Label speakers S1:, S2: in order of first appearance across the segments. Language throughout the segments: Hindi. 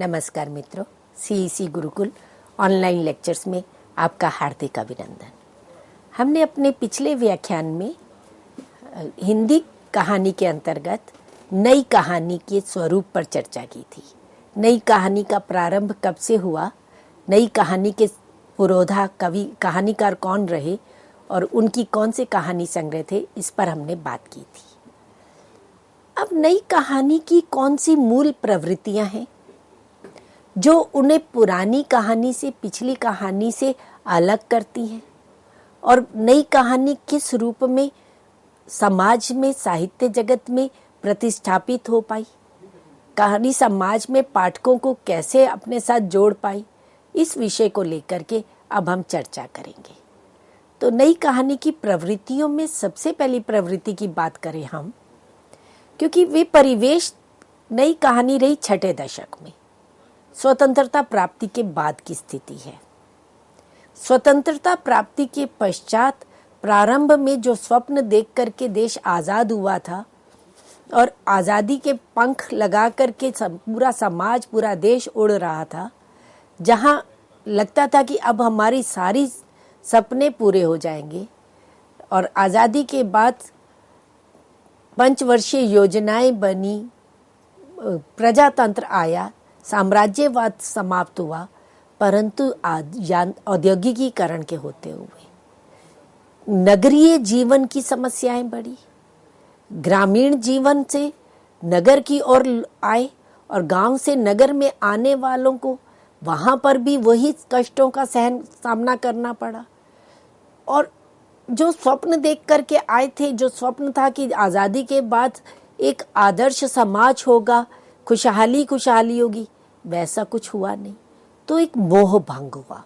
S1: नमस्कार मित्रों, सीईसी गुरुकुल ऑनलाइन लेक्चर्स में आपका हार्दिक अभिनंदन। हमने अपने पिछले व्याख्यान में हिंदी कहानी के अंतर्गत नई कहानी के स्वरूप पर चर्चा की थी। नई कहानी का प्रारंभ कब से हुआ, नई कहानी के पुरोधा कवि कहानीकार कौन रहे और उनकी कौन से कहानी संग्रह थे, इस पर हमने बात की थी। अब नई कहानी की कौन सी मूल प्रवृत्तियां हैं जो उन्हें पुरानी कहानी से, पिछली कहानी से अलग करती हैं, और नई कहानी किस रूप में समाज में, साहित्य जगत में प्रतिष्ठापित हो पाई, कहानी समाज में पाठकों को कैसे अपने साथ जोड़ पाई, इस विषय को लेकर के अब हम चर्चा करेंगे। तो नई कहानी की प्रवृत्तियों में सबसे पहली प्रवृत्ति की बात करें हम, क्योंकि वे परिवेश नई कहानी रही छठे दशक में, स्वतंत्रता प्राप्ति के बाद की स्थिति है। स्वतंत्रता प्राप्ति के पश्चात प्रारंभ में जो स्वप्न देख करके देश आजाद हुआ था और आजादी के पंख लगा करके पूरा समाज, पूरा देश उड़ रहा था, जहां लगता था कि अब हमारी सारी सपने पूरे हो जाएंगे, और आजादी के बाद पंचवर्षीय योजनाएं बनी, प्रजातंत्र आया, साम्राज्यवाद समाप्त हुआ, परंतु औद्योगिकीकरण के होते हुए नगरीय जीवन की समस्याएं बढ़ी। ग्रामीण जीवन से नगर की ओर आए और गांव से नगर में आने वालों को वहां पर भी वही कष्टों का सामना करना पड़ा। और जो स्वप्न देख करके आए थे, जो स्वप्न था कि आजादी के बाद एक आदर्श समाज होगा, खुशहाली होगी, वैसा कुछ हुआ नहीं। तो एक मोह भंग हुआ।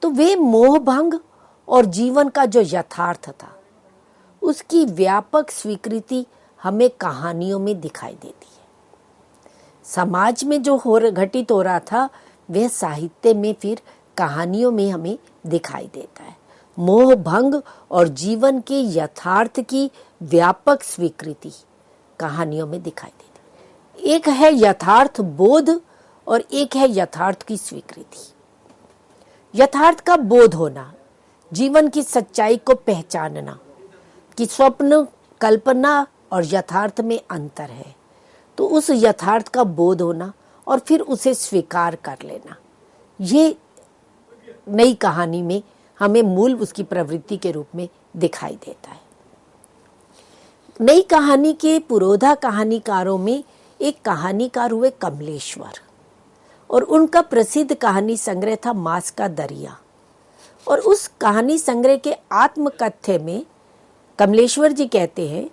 S1: तो वे मोह भंग और जीवन का जो यथार्थ था, उसकी व्यापक स्वीकृति हमें कहानियों में दिखाई देती है। समाज में जो घटित हो रहा था, वह साहित्य में फिर कहानियों में हमें दिखाई देता है। मोह भंग और जीवन के यथार्थ की व्यापक स्वीकृति कहानियों में दिखाई देती है। एक है यथार्थ बोध और एक है यथार्थ की स्वीकृति। यथार्थ का बोध होना, जीवन की सच्चाई को पहचानना कि स्वप्न, कल्पना और यथार्थ में अंतर है, तो उस यथार्थ का बोध होना और फिर उसे स्वीकार कर लेना, ये नई कहानी में हमें मूल उसकी प्रवृत्ति के रूप में दिखाई देता है। नई कहानी के पुरोधा कहानीकारों में एक कहानीकार हुए कमलेश्वर, और उनका प्रसिद्ध कहानी संग्रह था मांस का दरिया। और उस कहानी संग्रह के आत्मकथ्य में कमलेश्वर जी कहते हैं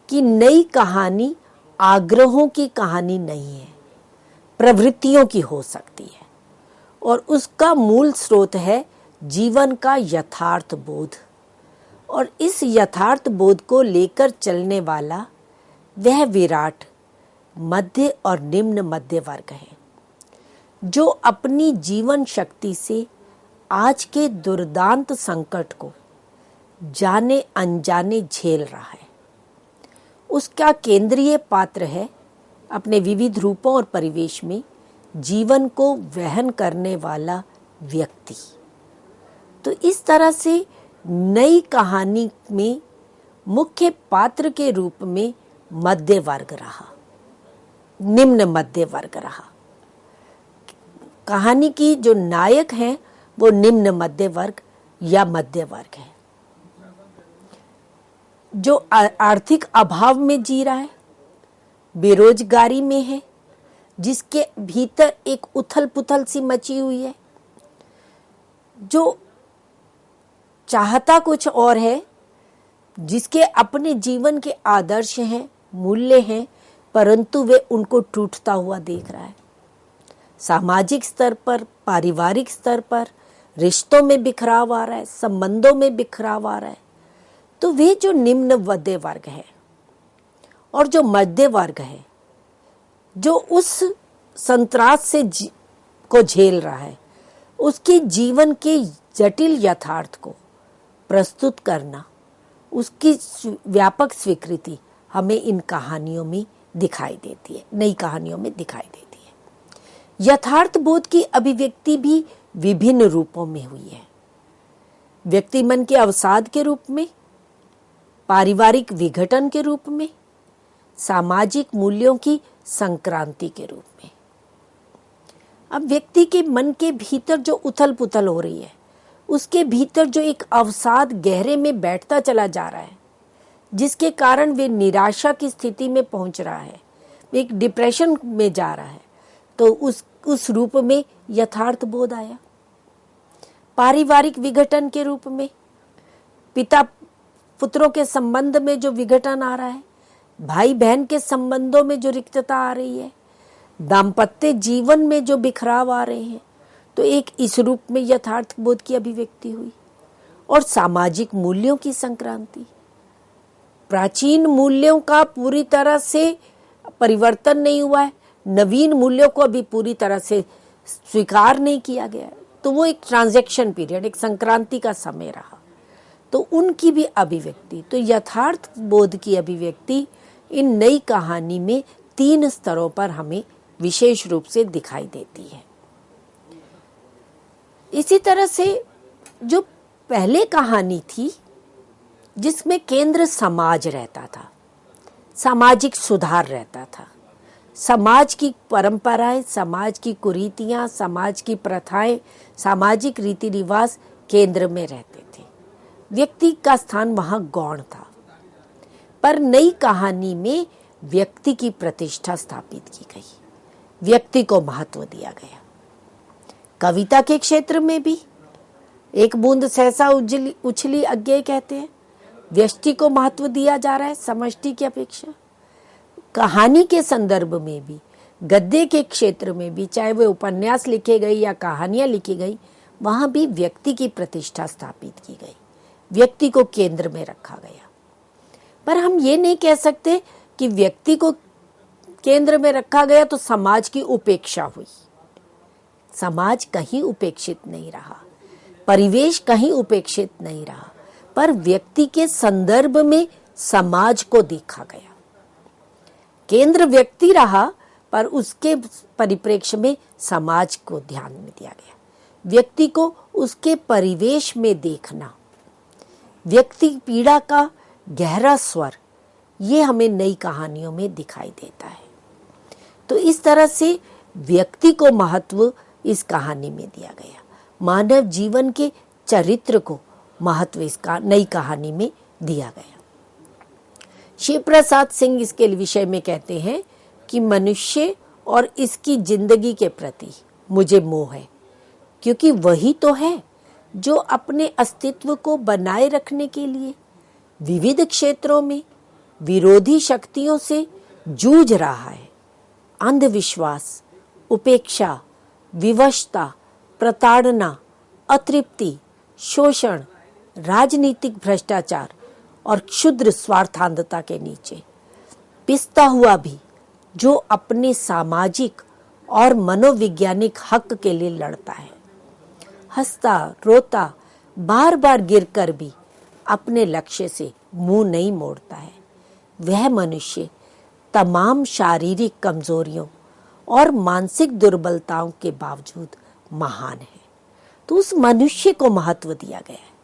S1: कि नई कहानी आग्रहों की कहानी नहीं है, प्रवृत्तियों की हो सकती है, और उसका मूल स्रोत है जीवन का यथार्थ बोध। और इस यथार्थ बोध को लेकर चलने वाला वह विराट मध्य और निम्न मध्य वर्ग है, जो अपनी जीवन शक्ति से आज के दुर्दांत संकट को जाने अनजाने झेल रहा है। उसका केंद्रीय पात्र है अपने विविध रूपों और परिवेश में जीवन को वहन करने वाला व्यक्ति। तो इस तरह से नई कहानी में मुख्य पात्र के रूप में मध्य वर्ग रहा, निम्न मध्य वर्ग रहा। कहानी की जो नायक हैं वो निम्न मध्य वर्ग या मध्य वर्ग है, जो आर्थिक अभाव में जी रहा है, बेरोजगारी में है, जिसके भीतर एक उथल पुथल सी मची हुई है, जो चाहता कुछ और है, जिसके अपने जीवन के आदर्श हैं, मूल्य हैं, परंतु वे उनको टूटता हुआ देख रहा है। सामाजिक स्तर पर, पारिवारिक स्तर पर रिश्तों में बिखराव आ रहा है, संबंधों में बिखराव आ रहा है। तो वे जो निम्न मध्य वर्ग है और जो मध्य वर्ग है, जो उस संत्रास से को झेल रहा है, उसके जीवन के जटिल यथार्थ को प्रस्तुत करना, उसकी व्यापक स्वीकृति हमें इन कहानियों में दिखाई देती है, नई कहानियों में दिखाई देती है। यथार्थ बोध की अभिव्यक्ति भी विभिन्न रूपों में हुई है। व्यक्ति मन के अवसाद के रूप में, पारिवारिक विघटन के रूप में, सामाजिक मूल्यों की संक्रांति के रूप में। अब व्यक्ति के मन के भीतर जो उथल पुथल हो रही है, उसके भीतर जो एक अवसाद गहरे में बैठता चला जा रहा है, जिसके कारण वे निराशा की स्थिति में पहुंच रहा है, एक डिप्रेशन में जा रहा है, तो उस रूप में यथार्थ बोध आया। पारिवारिक विघटन के रूप में, पिता पुत्रों के संबंध में जो विघटन आ रहा है, भाई बहन के संबंधों में जो रिक्तता आ रही है, दाम्पत्य जीवन में जो बिखराव आ रहे हैं, तो एक इस रूप में यथार्थ बोध की अभिव्यक्ति हुई। और सामाजिक मूल्यों की संक्रांति, प्राचीन मूल्यों का पूरी तरह से परिवर्तन नहीं हुआ है, नवीन मूल्यों को अभी पूरी तरह से स्वीकार नहीं किया गया, तो वो एक ट्रांजैक्शन पीरियड, एक संक्रांति का समय रहा, तो उनकी भी अभिव्यक्ति। तो यथार्थ बोध की अभिव्यक्ति इन नई कहानी में 3 स्तरों पर हमें विशेष रूप से दिखाई देती है। इसी तरह से जो पहले कहानी थी, जिसमें केंद्र समाज रहता था, सामाजिक सुधार रहता था, समाज की परंपराएं, समाज की कुरीतियां, समाज की प्रथाएं, सामाजिक रीति रिवाज केंद्र में रहते थे, व्यक्ति का स्थान वहां गौण था। पर नई कहानी में व्यक्ति की प्रतिष्ठा स्थापित की गई, व्यक्ति को महत्व दिया गया। कविता के क्षेत्र में भी एक बूंद सहसा उछली अज्ञे कहते हैं, व्यष्टि को महत्व दिया जा रहा है समष्टि की अपेक्षा। कहानी के संदर्भ में भी, गद्य के क्षेत्र में भी, चाहे वो उपन्यास लिखे गए या कहानियां लिखी गई, वहां भी व्यक्ति की प्रतिष्ठा स्थापित की गई, व्यक्ति को केंद्र में रखा गया। पर हम ये नहीं कह सकते कि व्यक्ति को केंद्र में रखा गया तो समाज की उपेक्षा हुई। समाज कहीं उपेक्षित नहीं रहा, परिवेश कहीं उपेक्षित नहीं रहा, पर व्यक्ति के संदर्भ में समाज को देखा गया। केंद्र व्यक्ति रहा, पर उसके परिप्रेक्ष्य में समाज को ध्यान में दिया गया। व्यक्ति को उसके परिवेश में देखना, व्यक्ति पीड़ा का गहरा स्वर, ये हमें नई कहानियों में दिखाई देता है। तो इस तरह से व्यक्ति को महत्व इस कहानी में दिया गया, मानव जीवन के चरित्र को महत्व इस नई कहानी में दिया गया। शिव प्रसाद सिंह इसके विषय में कहते हैं कि मनुष्य और इसकी जिंदगी के प्रति मुझे मोह है, क्योंकि वही तो है जो अपने अस्तित्व को बनाए रखने के लिए विविध क्षेत्रों में विरोधी शक्तियों से जूझ रहा है। अंधविश्वास, उपेक्षा, विवशता, प्रताड़ना, अतृप्ति, शोषण, राजनीतिक भ्रष्टाचार और क्षुद्र स्वार्थांधता के नीचे पिसता हुआ भी जो अपने सामाजिक और मनोवैज्ञानिक हक के लिए लड़ता है, हंसता रोता बार बार गिरकर भी अपने लक्ष्य से मुंह नहीं मोड़ता है, वह मनुष्य तमाम शारीरिक कमजोरियों और मानसिक दुर्बलताओं के बावजूद महान है। तो उस मनुष्य को महत्व दिया गया है।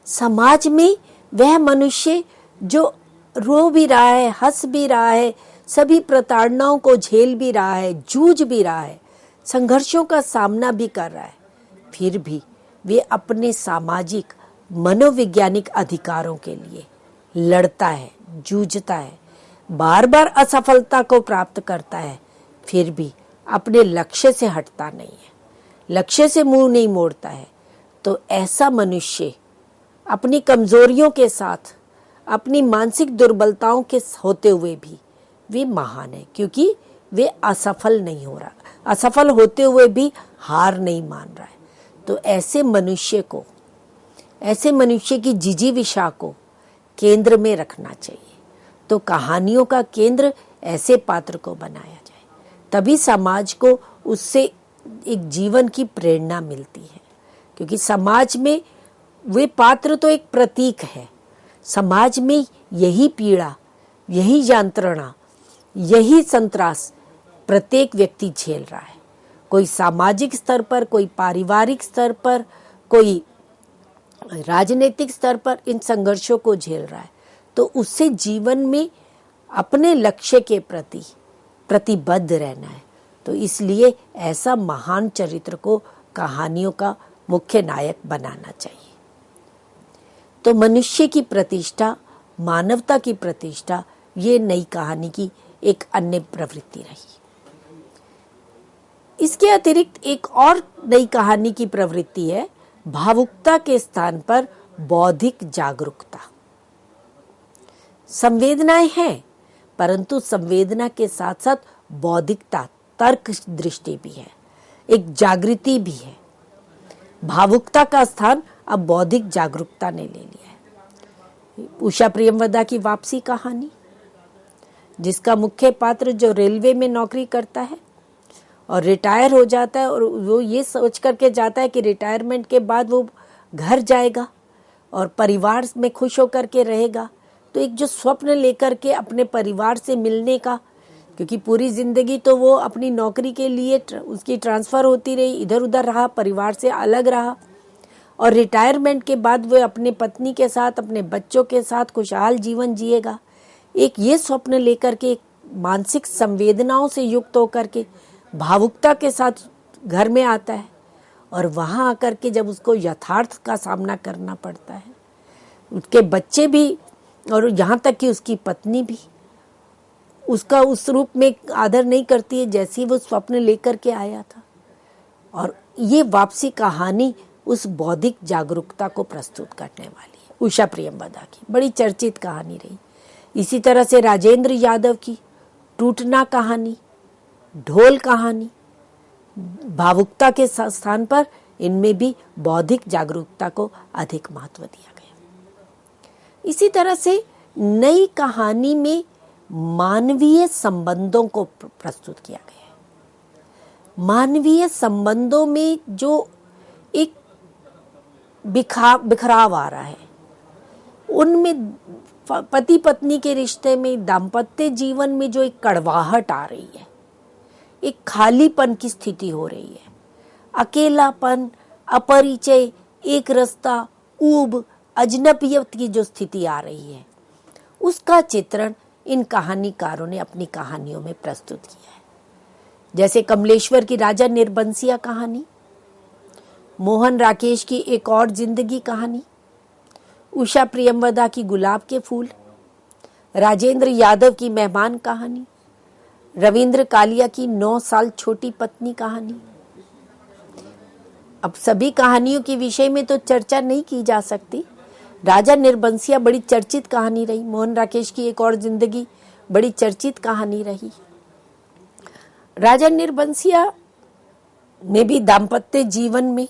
S1: समाज में वह मनुष्य जो रो भी रहा है, हंस भी रहा है, सभी प्रताड़नाओं को झेल भी रहा है, जूझ भी रहा है, संघर्षों का सामना भी कर रहा है, फिर भी वे अपने सामाजिक मनोवैज्ञानिक अधिकारों के लिए लड़ता है, जूझता है, बार बार असफलता को प्राप्त करता है, फिर भी अपने लक्ष्य से हटता नहीं है, लक्ष्य से मुंह नहीं मोड़ता है। तो ऐसा मनुष्य अपनी कमजोरियों के साथ, अपनी मानसिक दुर्बलताओं के होते हुए भी वे महान है, क्योंकि वे असफल नहीं हो रहा, असफल होते हुए भी हार नहीं मान रहा है। तो ऐसे मनुष्य को, ऐसे मनुष्य की जिजीविषा को केंद्र में रखना चाहिए। तो कहानियों का केंद्र ऐसे पात्र को बनाया जाए, तभी समाज को उससे एक जीवन की प्रेरणा मिलती है। क्योंकि समाज में वे पात्र तो एक प्रतीक है, समाज में यही पीड़ा, यही यंत्रणा, यही संत्रास प्रत्येक व्यक्ति झेल रहा है। कोई सामाजिक स्तर पर, कोई पारिवारिक स्तर पर, कोई राजनीतिक स्तर पर इन संघर्षों को झेल रहा है, तो उससे जीवन में अपने लक्ष्य के प्रति प्रतिबद्ध रहना है। तो इसलिए ऐसा महान चरित्र को कहानियों का मुख्य नायक बनाना चाहिए। तो मनुष्य की प्रतिष्ठा, मानवता की प्रतिष्ठा, ये नई कहानी की एक अन्य प्रवृत्ति रही। इसके अतिरिक्त एक और नई कहानी की प्रवृत्ति है भावुकता के स्थान पर बौद्धिक जागरूकता। संवेदनाएं हैं, परंतु संवेदना के साथ साथ बौद्धिकता, तर्क दृष्टि भी है, एक जागृति भी है। भावुकता का स्थान अब बौद्धिक जागरूकता ने ले लिया है। उषा प्रियमवदा की वापसी कहानी, जिसका मुख्य पात्र जो रेलवे में नौकरी करता है और रिटायर हो जाता है, और वो ये सोच करके जाता है कि रिटायरमेंट के बाद वो घर जाएगा और परिवार में खुश होकर के रहेगा। तो एक जो स्वप्न लेकर के अपने परिवार से मिलने का, क्योंकि पूरी जिंदगी तो वो अपनी नौकरी के लिए उसकी ट्रांसफर होती रही, इधर उधर रहा, परिवार से अलग रहा, और रिटायरमेंट के बाद वो अपने पत्नी के साथ, अपने बच्चों के साथ खुशहाल जीवन जिएगा। एक ये स्वप्न लेकर के मानसिक संवेदनाओं से युक्त होकर के भावुकता के साथ घर में आता है, और वहां आकर के जब उसको यथार्थ का सामना करना पड़ता है, उसके बच्चे भी और यहाँ तक कि उसकी पत्नी भी उसका उस रूप में आदर नहीं करती है जैसी वो स्वप्न लेकर के आया था। और ये वापसी कहानी उस बौद्धिक जागरूकता को प्रस्तुत करने वाली है। उषा प्रियमवदा की बड़ी चर्चित कहानी रही। इसी तरह से राजेंद्र यादव की टूटना कहानी, ढोल कहानी, भावुकता के स्थान पर इनमें भी बौद्धिक जागरूकता को अधिक महत्व दिया गया। इसी तरह से नई कहानी में मानवीय संबंधों को प्रस्तुत किया गया है। मानवीय संबंधों में जो एक बिखराव आ रहा है, उनमें पति पत्नी के रिश्ते में, दाम्पत्य जीवन में जो एक कड़वाहट आ रही है, एक खालीपन की स्थिति हो रही है, अकेलापन, अपरिचय, एक रास्ता, ऊब, अजनबियत की जो स्थिति आ रही है, उसका चित्रण इन कहानीकारों ने अपनी कहानियों में प्रस्तुत किया है। जैसे कमलेश्वर की राजा निर्बंसिया कहानी, मोहन राकेश की एक और जिंदगी कहानी, उषा प्रियमवदा की गुलाब के फूल, राजेंद्र यादव की मेहमान कहानी, रविंद्र कालिया की 9 साल छोटी पत्नी कहानी। अब सभी कहानियों के विषय में तो चर्चा नहीं की जा सकती। राजा निर्बंसिया बड़ी चर्चित कहानी रही, मोहन राकेश की एक और जिंदगी बड़ी चर्चित कहानी रही। राजा निर्बंसिया में भी दाम्पत्य जीवन में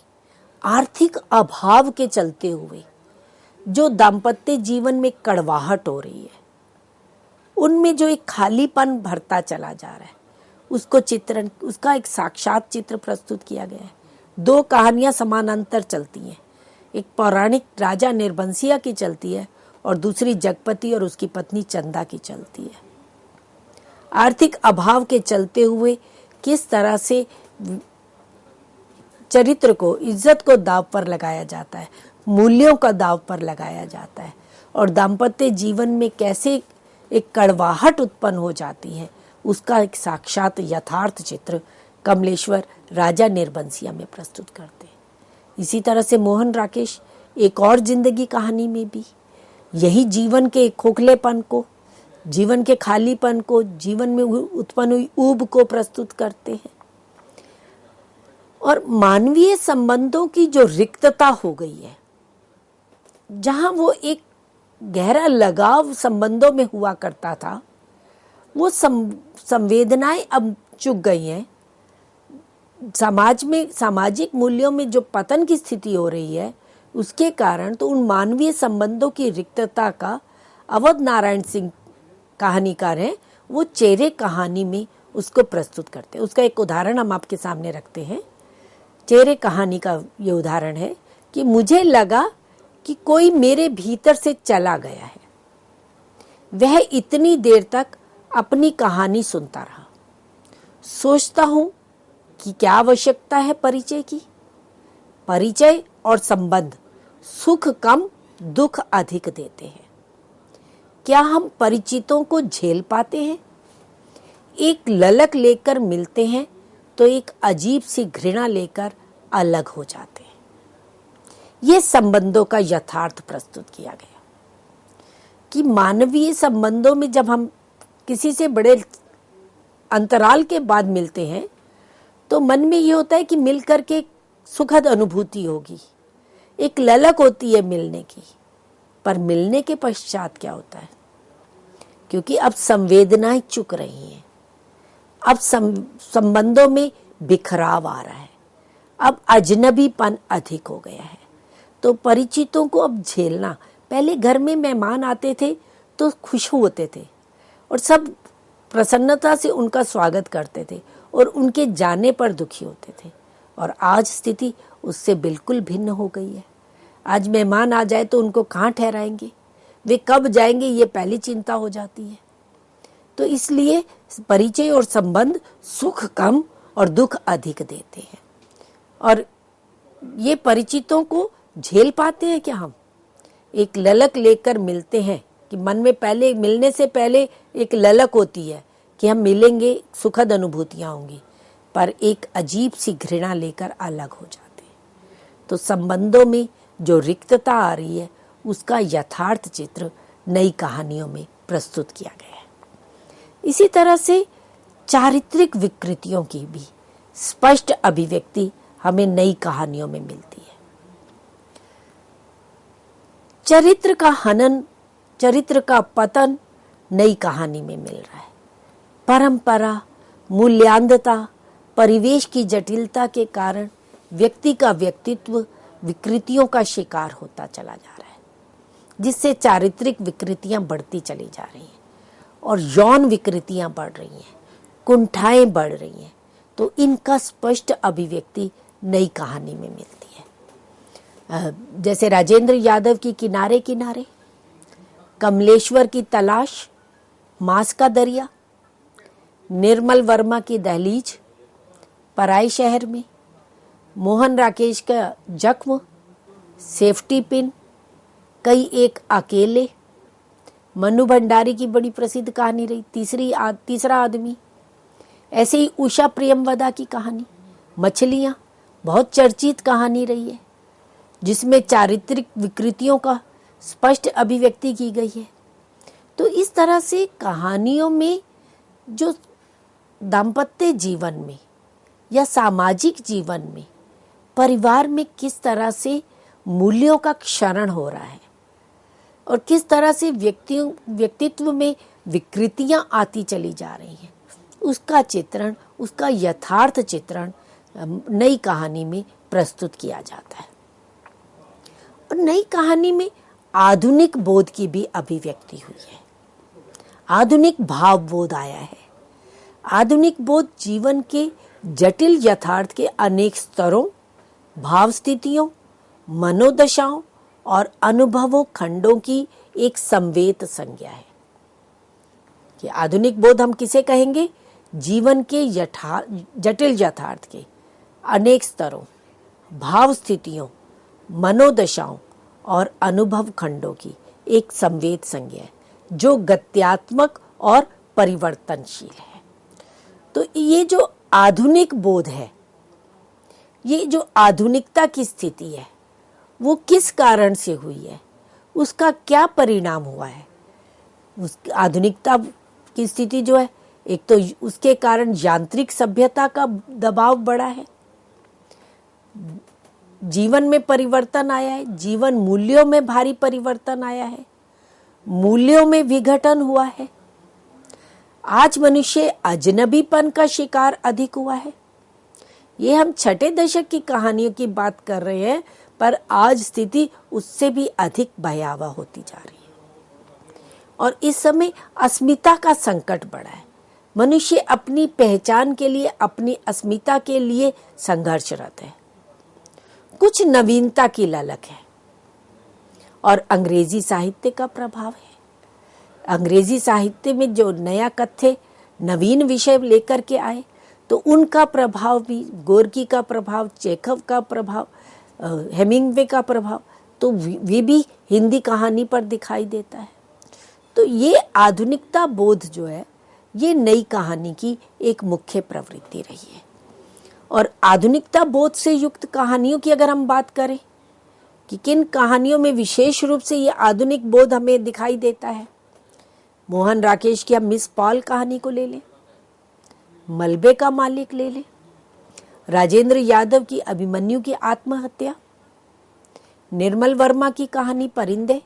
S1: आर्थिक अभाव के चलते हुए जो दाम्पत्य जीवन में कड़वाहट हो रही है, उनमें जो एक खालीपन भरता चला जा रहा है, उसको चित्रण, उसका एक साक्षात चित्र प्रस्तुत किया गया है। 2 कहानियां समानांतर चलती हैं, एक पौराणिक राजा निर्बंसिया की चलती है और दूसरी जगपति और उसकी पत्नी चंदा की चलती है। आर्थिक अभाव के चलते हुए किस तरह से चरित्र को, इज्जत को दांव पर लगाया जाता है, मूल्यों का दांव पर लगाया जाता है, और दाम्पत्य जीवन में कैसे एक कड़वाहट उत्पन्न हो जाती है, उसका एक साक्षात यथार्थ चित्र कमलेश्वर राजा निर्बंसिया में प्रस्तुत करते हैं। इसी तरह से मोहन राकेश एक और जिंदगी कहानी में भी यही जीवन के खोखलेपन को, जीवन के खालीपन को, जीवन में उत्पन्न हुई ऊब को प्रस्तुत करते हैं। और मानवीय संबंधों की जो रिक्तता हो गई है, जहां वो एक गहरा लगाव संबंधों में हुआ करता था, वो संवेदनाएं अब चुक गई हैं। समाज में, सामाजिक मूल्यों में जो पतन की स्थिति हो रही है, उसके कारण तो उन मानवीय संबंधों की रिक्तता का अवध नारायण सिंह कहानीकार हैं, वो चेहरे कहानी में उसको प्रस्तुत करते हैं। उसका एक उदाहरण हम आपके सामने रखते हैं। चेहरे कहानी का ये उदाहरण है कि मुझे लगा कि कोई मेरे भीतर से चला गया है। वह इतनी देर तक अपनी कहानी सुनता रहा। सोचता हूं कि क्या आवश्यकता है परिचय की? परिचय और संबंध सुख कम दुख अधिक देते हैं। क्या हम परिचितों को झेल पाते हैं? एक ललक लेकर मिलते हैं तो एक अजीब सी घृणा लेकर अलग हो जाते हैं। ये संबंधों का यथार्थ प्रस्तुत किया गया कि मानवीय संबंधों में जब हम किसी से बड़े अंतराल के बाद मिलते हैं तो मन में ये होता है कि मिलकर के सुखद अनुभूति होगी, एक ललक होती है मिलने की। पर मिलने के पश्चात क्या होता है? क्योंकि अब संवेदनाएं चुक रही हैं, अब संबंधों में बिखराव आ रहा है, अब अजनबीपन अधिक हो गया है। तो परिचितों को अब झेलना, पहले घर में मेहमान आते थे तो खुश होते थे और सब प्रसन्नता से उनका स्वागत करते थे और उनके जाने पर दुखी होते थे। और आज स्थिति उससे बिल्कुल भिन्न हो गई है। आज मेहमान आ जाए तो उनको कहाँ ठहराएंगे, वे कब जाएंगे, ये पहली चिंता हो जाती है। तो इसलिए परिचय और संबंध सुख कम और दुख अधिक देते हैं। और ये परिचितों को झेल पाते हैं क्या हम? एक ललक लेकर मिलते हैं कि मन में पहले मिलने से पहले एक ललक होती है कि हम मिलेंगे, सुखद अनुभूतियां होंगी, पर एक अजीब सी घृणा लेकर अलग हो जाते हैं। तो संबंधों में जो रिक्तता आ रही है उसका यथार्थ चित्र नई कहानियों में प्रस्तुत किया गया है। इसी तरह से चारित्रिक विकृतियों की भी स्पष्ट अभिव्यक्ति हमें नई कहानियों में मिलती है। चरित्र का हनन, चरित्र का पतन नई कहानी में मिल रहा है। परंपरा, मूल्यांधता, परिवेश की जटिलता के कारण व्यक्ति का व्यक्तित्व विकृतियों का शिकार होता चला जा रहा है, जिससे चारित्रिक विकृतियां बढ़ती चली जा रही हैं और यौन विकृतियां बढ़ रही हैं, कुंठाएं बढ़ रही हैं। तो इनका स्पष्ट अभिव्यक्ति नई कहानी में मिलती है। जैसे राजेंद्र यादव की किनारे किनारे, कमलेश्वर की तलाश, मांस का दरिया, निर्मल वर्मा की दहलीज, पराई शहर में, मोहन राकेश का जख्म, सेफ्टी पिन, कई एक अकेले, मनु भंडारी की बड़ी प्रसिद्ध कहानी रही तीसरा आदमी। ऐसे ही उषा प्रियमवदा की कहानी मछलियां, बहुत चर्चित कहानी रही है, जिसमें चारित्रिक विकृतियों का स्पष्ट अभिव्यक्ति की गई है। तो इस तरह से कहानियों में जो दाम्पत्य जीवन में या सामाजिक जीवन में, परिवार में किस तरह से मूल्यों का क्षरण हो रहा है और किस तरह से व्यक्तित्व में विकृतियां आती चली जा रही हैं, उसका चित्रण, उसका यथार्थ चित्रण नई कहानी में प्रस्तुत किया जाता है। और नई कहानी में आधुनिक बोध की भी अभिव्यक्ति हुई है। आधुनिक भाव बोध आया है। आधुनिक बोध जीवन के जटिल यथार्थ के अनेक स्तरों, भाव स्थितियों, मनोदशाओं और अनुभवों खंडों की एक संवेद संज्ञा है। कि आधुनिक बोध हम किसे कहेंगे? जीवन के जटिल यथार्थ के अनेक स्तरों, भाव स्थितियों, मनोदशाओं और अनुभव खंडों की एक संवेद संज्ञा है, जो गत्यात्मक और परिवर्तनशील है। तो ये जो आधुनिक बोध है, ये जो आधुनिकता की स्थिति है, वो किस कारण से हुई है, उसका क्या परिणाम हुआ है? उस आधुनिकता की स्थिति जो है, एक तो उसके कारण यांत्रिक सभ्यता का दबाव बढ़ा है, जीवन में परिवर्तन आया है, जीवन मूल्यों में भारी परिवर्तन आया है, मूल्यों में विघटन हुआ है। आज मनुष्य अजनबीपन का शिकार अधिक हुआ है। ये हम छठे दशक की कहानियों की बात कर रहे हैं, पर आज स्थिति उससे भी अधिक भयावह होती जा रही है। और इस समय अस्मिता का संकट बढ़ा है। मनुष्य अपनी पहचान के लिए, अपनी अस्मिता के लिए संघर्षरत है। कुछ नवीनता की ललक है और अंग्रेजी साहित्य का प्रभाव है। अंग्रेजी साहित्य में जो नया कथ्य, नवीन विषय लेकर के आए, तो उनका प्रभाव भी, गोर्की का प्रभाव, चेखव का प्रभाव, हेमिंग्वे का प्रभाव, तो वे भी हिंदी कहानी पर दिखाई देता है। तो ये आधुनिकता बोध जो है, ये नई कहानी की एक मुख्य प्रवृत्ति रही है। और आधुनिकता बोध से युक्त कहानियों की अगर हम बात करें कि किन कहानियों में विशेष रूप से ये आधुनिक बोध हमें दिखाई देता है, मोहन राकेश की हम मिस पॉल कहानी को ले लें, मलबे का मालिक ले लें, राजेंद्र यादव की अभिमन्यु की आत्महत्या, निर्मल वर्मा की कहानी परिंदे,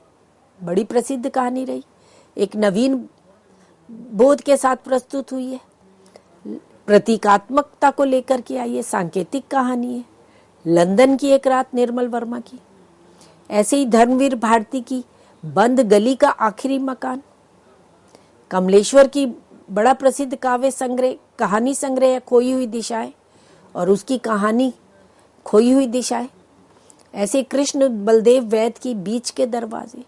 S1: बड़ी प्रसिद्ध कहानी रही, एक नवीन बोध के साथ प्रस्तुत हुई है, प्रतीकात्मकता को लेकर के आई है, सांकेतिक कहानी है, लंदन की एक रात निर्मल वर्मा की। ऐसे ही धर्मवीर भारती की बंद गली का आखिरी मकान, कमलेश्वर की बड़ा प्रसिद्ध काव्य संग्रह, कहानी संग्रह है खोई हुई दिशाएं, और उसकी कहानी खोई हुई दिशाएं। ऐसे कृष्ण बलदेव वैद की बीच के दरवाजे।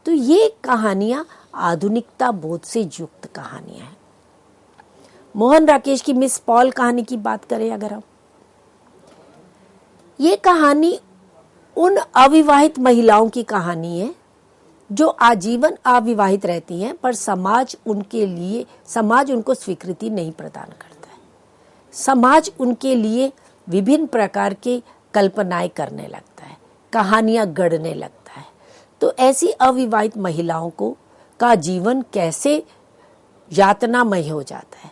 S1: तो ये कहानियां आधुनिकता बोध से युक्त कहानियां हैं। मोहन राकेश की मिस पॉल कहानी की बात करें अगर हम, ये कहानी उन अविवाहित महिलाओं की कहानी है जो आजीवन अविवाहित रहती हैं, पर समाज उनको स्वीकृति नहीं प्रदान करता है। समाज उनके लिए विभिन्न प्रकार के कल्पनाएं करने लगता है, कहानियां गढ़ने लगता है। तो ऐसी अविवाहित महिलाओं का जीवन कैसे यातनामय हो जाता है,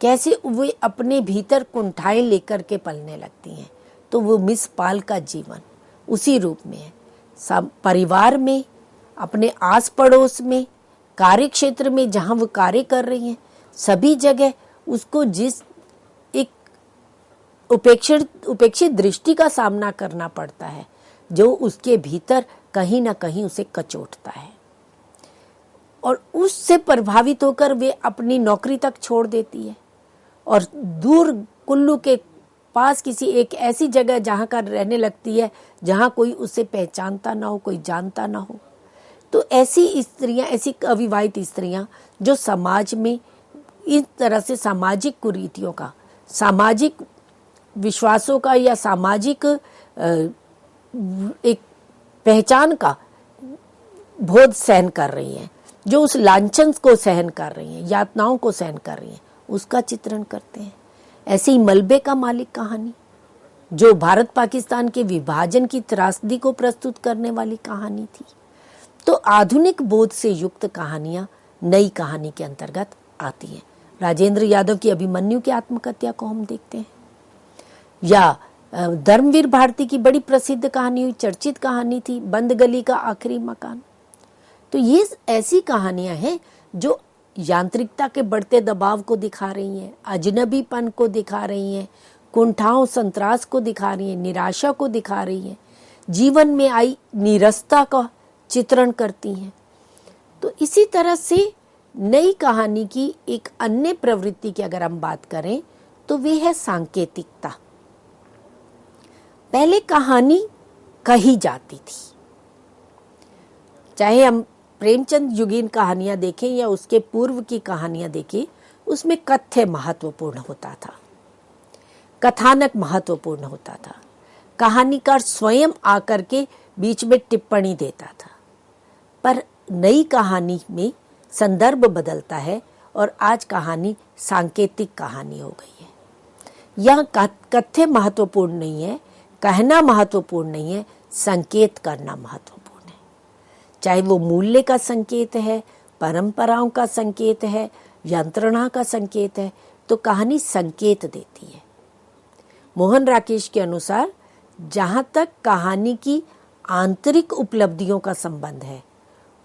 S1: कैसे वे अपने भीतर कुंठाएं लेकर के पलने लगती हैं। तो वो मिस पॉल का जीवन उसी रूप में है। परिवार में, अपने आस पड़ोस में, कार्य क्षेत्र में जहां वो कार्य कर रही हैं, सभी जगह उसको जिस एक उपेक्षित दृष्टि का सामना करना पड़ता है, जो उसके भीतर कहीं ना कहीं उसे कचोटता है, और उससे प्रभावित होकर वे अपनी नौकरी तक छोड़ देती है और दूर कुल्लू के पास किसी एक ऐसी जगह जहां का रहने लगती है जहां कोई उसे पहचानता ना हो, कोई जानता ना हो। तो ऐसी स्त्रियां, ऐसी अविवाहित स्त्रियां जो समाज में इस तरह से सामाजिक कुरीतियों का, सामाजिक विश्वासों का या सामाजिक एक पहचान का बोध सहन कर रही हैं, जो उस लांछन को सहन कर रही हैं, यातनाओं को सहन कर रही हैं, उसका चित्रण करते हैं। ऐसे ही मलबे का मालिक कहानी, जो भारत पाकिस्तान के विभाजन की त्रासदी को प्रस्तुत करने वाली कहानी थी। तो आधुनिक बोध से युक्त कहानियां नई कहानी के अंतर्गत आती हैं। राजेंद्र यादव की अभिमन्यु की आत्महत्या को हम देखते हैं, या धर्मवीर भारती की बड़ी प्रसिद्ध कहानी हुई, चर्चित कहानी थी, बंद गली का आखिरी मकान। तो ये ऐसी कहानियां हैं जो यांत्रिकता के बढ़ते दबाव को दिखा रही हैं, अजनबीपन को दिखा रही हैं, कुंठाओं संतरास को दिखा रही हैं, निराशा को दिखा रही हैं, जीवन में आई नीरसता का चित्रण करती हैं। तो इसी तरह से नई कहानी की एक अन्य प्रवृत्ति की अगर हम बात करें तो वे है सांकेतिकता। पहले कहानी कही जाती थी, चाहे हम प्रेमचंद युगीन कहानियां देखें या उसके पूर्व की कहानियां देखें, उसमें कथ्य महत्वपूर्ण होता था, कथानक महत्वपूर्ण होता था, कहानीकार स्वयं आकर के बीच में टिप्पणी देता था। पर नई कहानी में संदर्भ बदलता है और आज कहानी सांकेतिक कहानी हो गई है। यह कथ्य महत्वपूर्ण नहीं है, कहना महत्वपूर्ण नहीं है, संकेत करना महत्वपूर्ण है। चाहे वो मूल्य का संकेत है, परंपराओं का संकेत है, यंत्रणा का संकेत है, तो कहानी संकेत देती है। मोहन राकेश के अनुसार जहां तक कहानी की आंतरिक उपलब्धियों का संबंध है,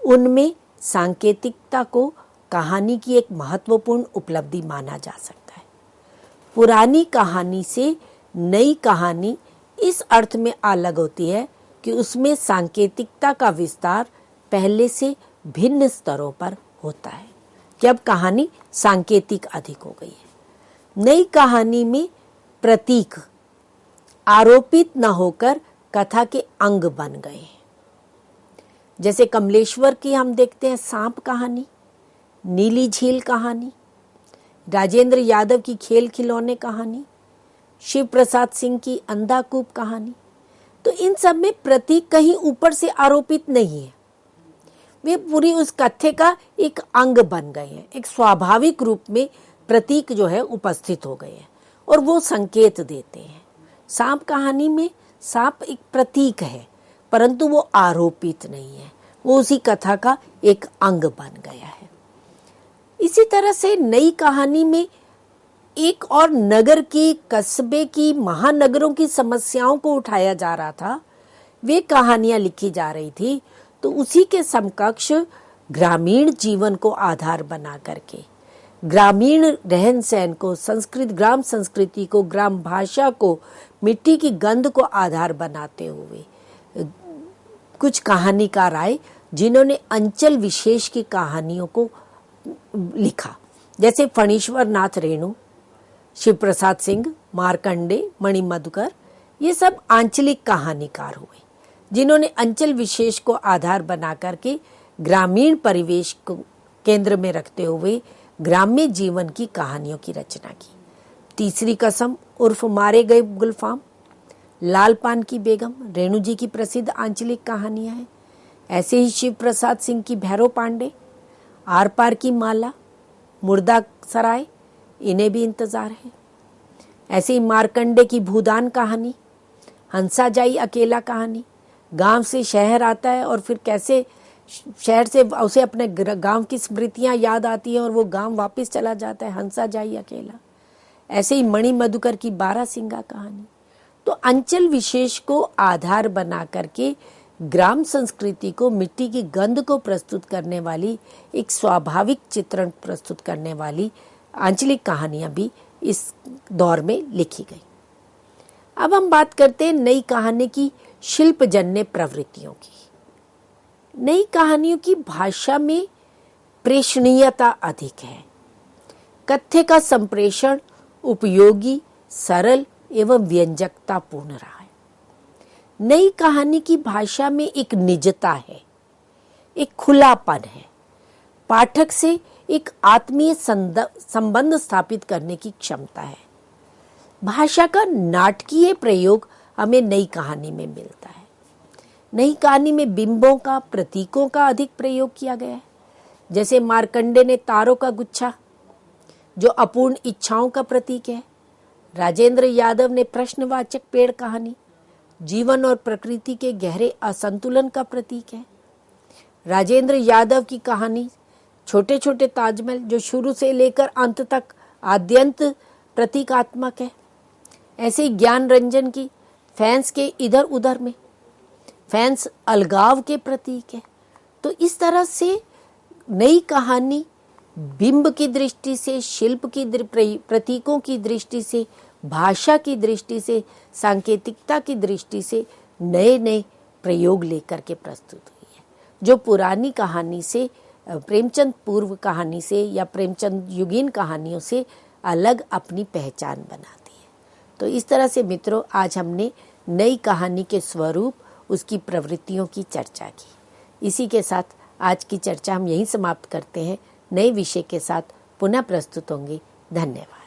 S1: उनमें सांकेतिकता को कहानी की एक महत्वपूर्ण उपलब्धि माना जा सकता है। पुरानी कहानी से नई कहानी इस अर्थ में अलग होती है कि उसमें सांकेतिकता का विस्तार पहले से भिन्न स्तरों पर होता है, जब कहानी सांकेतिक अधिक हो गई है। नई कहानी में प्रतीक आरोपित न होकर कथा के अंग बन गए हैं। जैसे कमलेश्वर की हम देखते हैं सांप कहानी, नीली झील कहानी, राजेंद्र यादव की खेल खिलौने कहानी, शिव प्रसाद सिंह की अंधाकूप कहानी। तो इन सब में प्रतीक कहीं ऊपर से आरोपित नहीं है, वे पूरी उस कथ्य का एक अंग बन गए हैं। एक स्वाभाविक रूप में प्रतीक जो है उपस्थित हो गए हैं और वो संकेत देते हैं। सांप कहानी में सांप एक प्रतीक है, परंतु वो आरोपित नहीं है, वो उसी कथा का एक अंग बन गया है। इसी तरह से नई कहानी में एक और नगर की, कस्बे की, महानगरों की समस्याओं को उठाया जा रहा था, वे कहानियां लिखी जा रही थी। तो उसी के समकक्ष ग्रामीण जीवन को आधार बना करके, ग्रामीण रहन सहन को, ग्राम संस्कृति को, ग्राम भाषा को, मिट्टी की गंध को आधार बनाते हुए कुछ कहानीकार आए जिन्होंने अंचल विशेष की कहानियों को लिखा, जैसे फणीश्वर नाथ रेणु, शिव प्रसाद सिंह, मार्कंडे, मणि मधुकर। ये सब आंचलिक कहानीकार हुए जिन्होंने अंचल विशेष को आधार बना करके ग्रामीण परिवेश को केंद्र में रखते हुए ग्राम्य जीवन की कहानियों की रचना की। तीसरी कसम उर्फ मारे गए गुलफाम, लाल पान की बेगम, रेणु जी की प्रसिद्ध आंचलिक कहानियां हैं। ऐसे ही शिव प्रसाद सिंह की भैरव पांडे, आर पार की माला, मुर्दा सराय, इन्हें भी इंतजार है। ऐसे ही मार्कंडे की भूदान कहानी, हंसा जाई अकेला कहानी, गांव से शहर आता है और फिर कैसे शहर से उसे अपने गांव की स्मृतियां याद आती है और वो गांव वापस चला जाता है, हंसा जाई अकेला। ऐसे ही मणि मधुकर की बारासिंगा कहानी। तो अंचल विशेष को आधार बना करके ग्राम संस्कृति को, मिट्टी की गंध को प्रस्तुत करने वाली, एक स्वाभाविक चित्रण प्रस्तुत करने वाली आंचलिक कहानियां भी इस दौर में लिखी गई। अब हम बात करते हैं नई कहानी की शिल्पजन्य प्रवृत्तियों की। नई कहानियों की भाषा में प्रेषणीयता अधिक है। कथ्य का संप्रेषण उपयोगी, सरल एवं व्यंजकता पूर्ण रहा है। नई कहानी की भाषा में एक निजता है, एक खुलापन है, पाठक से एक आत्मीय संबंध स्थापित करने की क्षमता है। भाषा का नाटकीय प्रयोग हमें नई कहानी में मिलता है। नई कहानी में बिंबों का, प्रतीकों का अधिक प्रयोग किया गया है। जैसे मार्कंडे ने तारों का गुच्छा, जो अपूर्ण इच्छाओं का प्रतीक है। राजेंद्र यादव ने प्रश्नवाचक पेड़ कहानी, जीवन और प्रकृति के गहरे असंतुलन का प्रतीक है। राजेंद्र यादव की कहानी छोटे छोटे ताजमहल, जो शुरू से लेकर अंत तक आद्यंत प्रतीकात्मक है। ऐसे ही ज्ञान रंजन की फैंस के इधर उधर में, फैंस अलगाव के प्रतीक है। तो इस तरह से नई कहानी बिंब की दृष्टि से, शिल्प की प्रतीकों की दृष्टि से, भाषा की दृष्टि से, सांकेतिकता की दृष्टि से नए नए प्रयोग लेकर के प्रस्तुत हुई है, जो पुरानी कहानी से, प्रेमचंद पूर्व कहानी से या प्रेमचंद युगीन कहानियों से अलग अपनी पहचान बनाती है। तो इस तरह से मित्रों, आज हमने नई कहानी के स्वरूप, उसकी प्रवृत्तियों की चर्चा की। इसी के साथ आज की चर्चा हम यहीं समाप्त करते हैं। नए विषय के साथ पुनः प्रस्तुत होंगे। धन्यवाद।